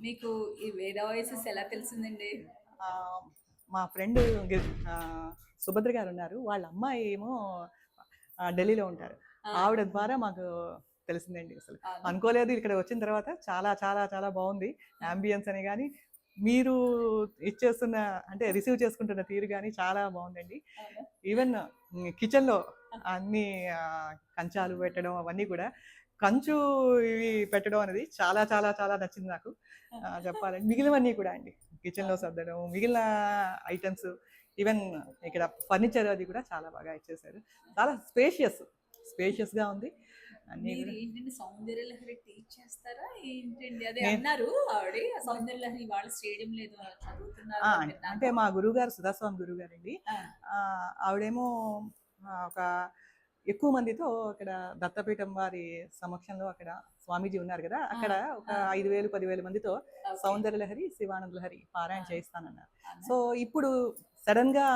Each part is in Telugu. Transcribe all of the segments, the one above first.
మీకు ఈ వేద వాయిసెస్ ఎలా తెలిసిందండి? ఆహ్, మా ఫ్రెండ్ సుభద్ర గారు ఉన్నారు. వాళ్ళ అమ్మాయి ఏమో ఢిల్లీలో ఉంటారు. ఆ! ఆవిడ ద్వారా మాకు తెలిసిందండి అసలు. అవునా? అనుకోలేదు ఇక్కడ వచ్చిన తర్వాత చాలా చాలా చాలా బావుంది. యాంబియన్స్ అని గాని, మీరు ఇచ్చేస్తున్న అంటే రిసీవ్ చేసుకుంటున్న తీరు గాని చాలా బావుందండి. అవునా? ఈవెన్ కిచెన్‌లో అన్నీ కంచాలు పెట్టడం అవన్నీ కూడా కంచు ఇవి పెట్టడం అనేది చాలా చాలా చాలా నచ్చింది నాకు. చెప్పాలంటే మిగిలినవన్నీ కూడా అండి. కిచెన్‌లో అవును. సర్దడం, మిగిలిన ఐటెమ్స్ ఈవెన్ ఇక్కడ ఫర్నిచర్ అది కూడా చాలా బాగా ఇచ్చేసారు. చాలా స్పేషియస్‌గా ఉంది. అన్నీ మీరు కూడా ఏంటండి సౌందర్య లహరి టీచ్ చేస్తారా? ఏంటండి? అదే నేను అన్నారు ఆవిడ సౌందర్య లహరి వాళ్ళ స్టేడియంలో ఏదో చదువుతున్నారు అని అంటే విన్నాను. మా గురువుగారు సుధాస్వామి గురువుగారండి. ఆ! ఆవిడేమో ఒక ఎక్కువ మందితో అక్కడ దత్తపీఠం వారి సమక్షంలో అక్కడ స్వామీజీ ఉన్నారు గదా! ఆ! అక్కడ ఒక ఆ! 5,000, 10,000 మందితో ఓకే. సౌందర్య లహరి, శివానంద లహరి ఆ! పారాయణ చేయిస్తానన్నారు. అవునా? సో, ఇప్పుడు సడెన్‌గా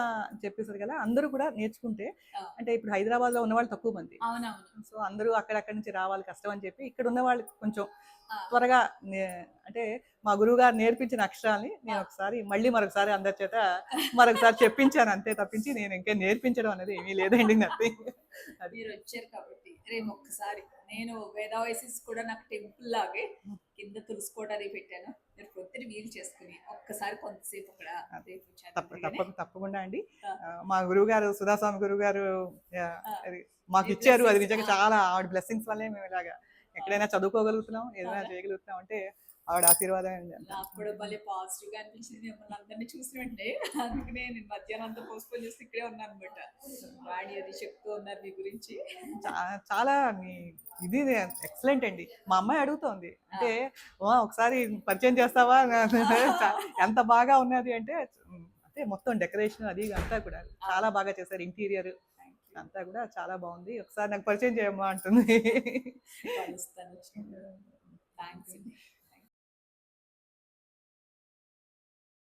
చెప్పేసారు కదా! అందరూ కూడా నేర్చుకుంటే ఆ! అంటే ఇప్పుడు హైదరాబాద్‌లో ఉన్నవాళ్ళు తక్కువ మంది. అవునవును. సో, అందరూ అక్కడక్కడి నుంచి రావాలి కష్టం అని చెప్పి ఇక్కడ ఉన్న వాళ్ళకి కొంచెం ఆ! త్వరగా నే అంటే మా గురువుగారు నేర్పించిన అక్షరాల్ని ఆ! నేనొకసారి మరొకసారి అందరి చేత మరొకసారి చెప్పించాను అంతే తప్పించి నేను ఇంకా నేర్పించడం అనేది ఏమీ లేదండి నథింగ్. అది. మీరొచ్చారు కాబట్టి రేపు ఒక్కసారి నేను వేద వాయిసెస్ కూడా నాకు టెంపుల్ లాగే కింద తులుసుకోవడానికి పెట్టాను. మీరు పొద్దున వీలు చేసుకొని ఒక్కసారి కొంతసేపు అక్కడ రేపు చేద్దురుగానే. తప్పకుండా అండి. ఆ! మా గురువుగారు సుధాస్వామి గురువుగారు ఆ! అది మీ మాకిచ్చారు. అది బ్లెస్సింగ్స్. నిజంగా ఆ! చాలా ఆవిడ బ్లెస్సింగ్స్ వల్లే మేము ఇలాగా అవును. ఎక్కడైనా చదువుకోగలుగుతున్నాం, ఏదైనా అవునా? చేయగలుగుతున్నాం అంటే ఆవిడ ఆశీర్వాదమే అండి అంతా. నాకు కూడా భలే పాజిటివ్‌గా అనిపించింది మిమ్మల్ని అందరిని చూసిన వెంటనే. అందుకనే నేను మధ్యాహ్నం అంతా పోస్ట్‌పోన్ చేసి ఇక్కడే ఉన్నానన్నమాట. వాణి అది చెప్తూ ఉన్నారు మీ గురించి. చా చాలా మీ ఇది ఎక్సలెంట్ అండి. మా అమ్మాయి అడుగుతోంది. ఆ! అంటే ఒకసారి పరిచయం చేస్తావా? చ ఎంత బాగా ఉన్నది అంటే అంటే మొత్తం డెకరేషన్ అది ఇది అంతా కూడా చాలా అవును. బాగా చేశారు. Interior thank you. అంతా కూడా చాలా బావుంది. ఒకసారి నాకు పరిచయం చేయమ్మా అంటుంది. కలుస్తాను వచ్చినప్పుడు. థాంక్స్ అండి.